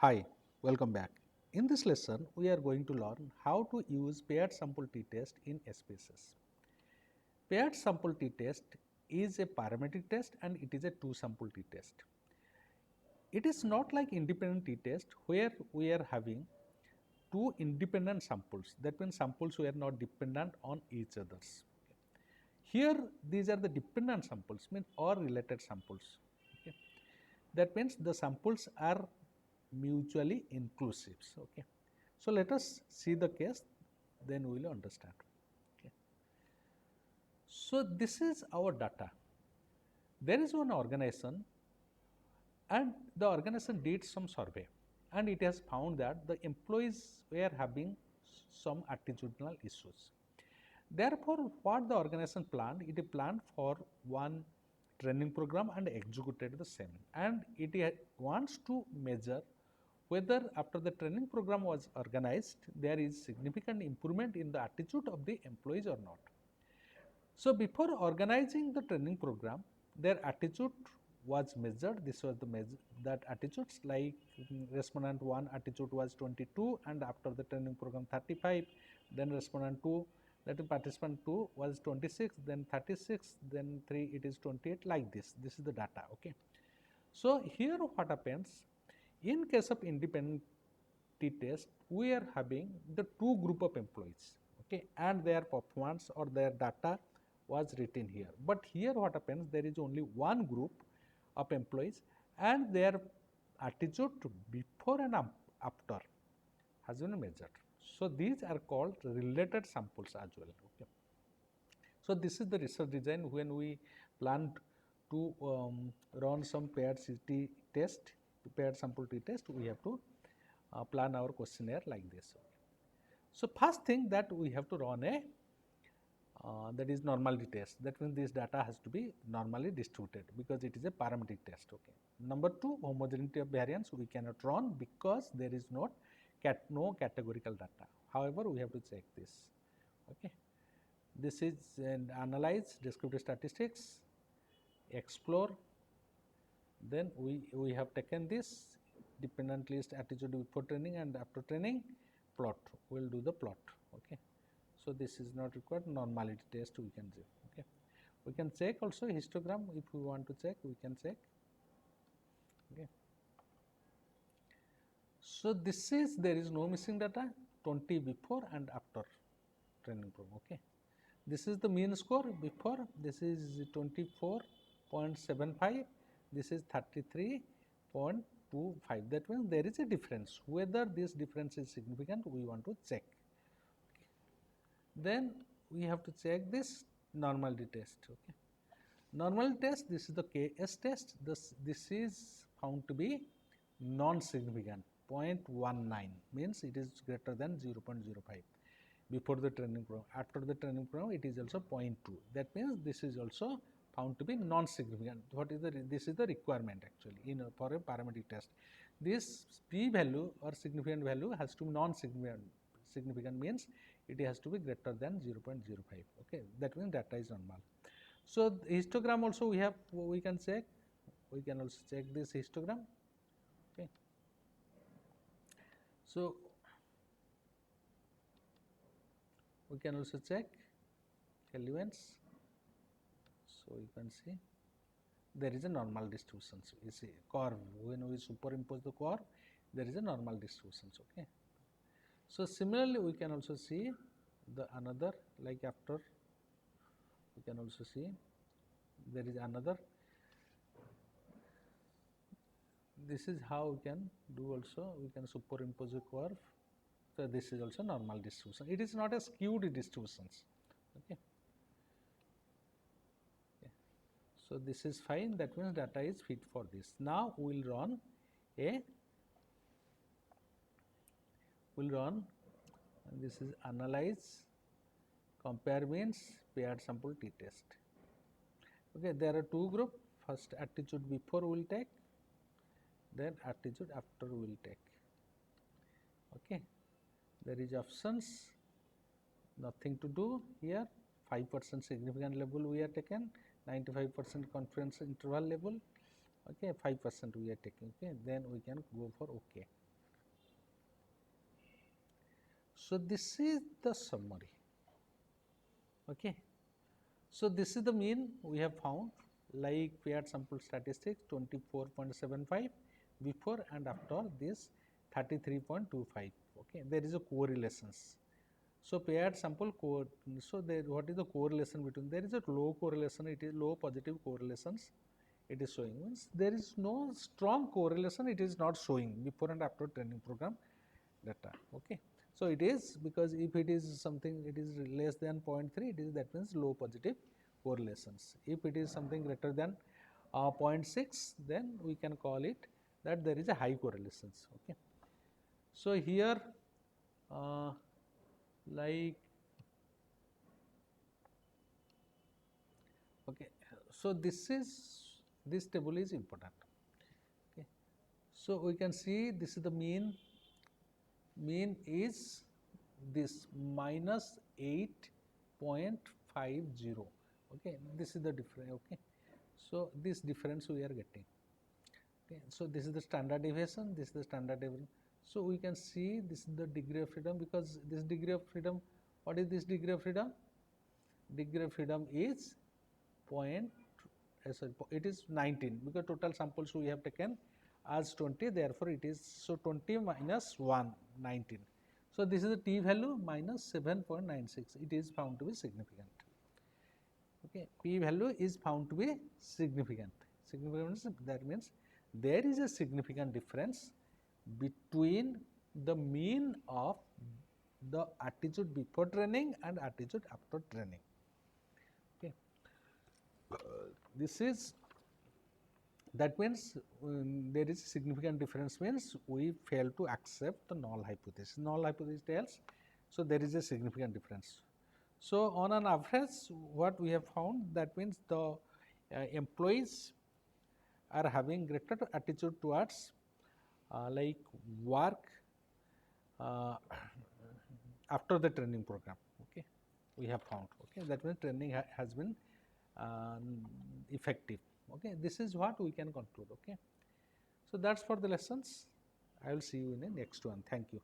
Hi, welcome back. In this lesson, we are going to learn how to use paired sample t-test in SPSS. Paired sample t-test is a parametric test and it is a two sample t-test. It is not like independent t-test where we are having two independent samples. That means samples were not dependent on each others. Here, these are the dependent samples, mean or related samples. Okay. That means the samples are mutually inclusive. Okay. So let us see the case, then we will understand. Okay. So this is our data. There is one organization and the organization did some survey and it has found that the employees were having some attitudinal issues. Therefore, what the organization planned, it planned for one training program and executed the same. And it wants to measure whether after the training program was organized, there is significant improvement in the attitude of the employees or not. So before organizing the training program, their attitude was measured. This was the measure that attitudes like respondent 1 attitude was 22 and after the training program 35, then respondent 2, that is participant 2 was 26, then 36, then 3 it is 28, like this. This is the data. Okay. So here what happens, in case of independent t-test, we are having the two group of employees, okay, and their performance or their data was written here. But here what happens, there is only one group of employees and their attitude before and after has been measured. So these are called related samples as well. Okay. So this is the research design when we planned to run some paired CT test, paired sample t test, we have to plan our questionnaire like this. So first thing that we have to run a that is normality test. That means this data has to be normally distributed because it is a parametric test. Okay. Number two, homogeneity of variance we cannot run because there is no categorical data. However, we have to check this. Okay. This is analyze descriptive statistics, explore. Then we have taken this dependent list attitude before training and after training, plot. We will do the plot. Okay. So this is not required. Normality test we can do. Okay. We can check also histogram if we want to check. We can check. Okay. So this is, there is no missing data. 20 before and after training program. Okay. This is the mean score before. This is 24.75. This is 33.25. That means there is a difference. Whether this difference is significant, we want to check. Then we have to check this normality test. Okay. Normality test, this is the KS test. This is found to be non-significant. 0.19 means it is greater than 0.05 before the training program. After the training program, it is also 0.2. That means this is also found to be non-significant. What is the, this is the requirement actually in for a parametric test. This p value or significant value has to be non-significant. Significant means it has to be greater than 0.05. Okay, that means data is normal. So histogram also we can check. We can also check this histogram. Okay. So we can also check elements. So you can see there is a normal distribution. So you see curve, when we superimpose the curve, there is a normal distribution. Okay. So similarly, we can also see the another, like after, we can also see there is another. This is how we can do also. We can superimpose a curve. So this is also normal distribution. It is not a skewed distributions. Okay. So this is fine. That means data is fit for this. Now we will run a. We'll run. And this is analyze. Compare means paired sample t test. Okay. There are two groups. First attitude before we will take. Then attitude after we will take. Okay. There is options. Nothing to do here. 5% significant level we are taken, 95% confidence interval level. Okay, 5% we are taking. Okay, then we can go for OK. So this is the summary. Okay. So this is the mean we have found, like paired sample statistics 24.75 before and after this 33.25. Okay, there is a correlations. So paired sample so there, what is the correlation between? There is a low correlation. It is low positive correlations. It is showing, means there is no strong correlation. It is not showing before and after training program data. Okay. So it is, because if it is something, it is less than 0.3, it is, that means low positive correlations. If it is something greater than 0.6, then we can call it that there is a high correlations. Okay. So here uh, like okay, so this table is important. Okay. So we can see this is the mean is this minus 8.50. Okay, this is the difference. Okay, so this difference we are getting. Okay, so this is the standard deviation, this is the standard deviation. So we can see this is the degree of freedom, because this degree of freedom, what is this degree of freedom? Degree of freedom is it is 19, because total samples we have taken as 20, therefore it is, so 20 minus 1, 19. So this is the t value minus 7.96, it is found to be significant. Okay, p value is found to be significant. Significant, that means there is a significant difference between the mean of the attitude before training and attitude after training. Okay. This is, that means there is significant difference, means we fail to accept the null hypothesis. Null hypothesis tells, so there is a significant difference. So on an average, what we have found, that means the employees are having greater attitude towards like work uh, after the training program. Okay, we have found. Okay, that means training has been effective. Okay, this is what we can conclude. Okay, so that's for the lessons. I will see you in the next one. Thank you.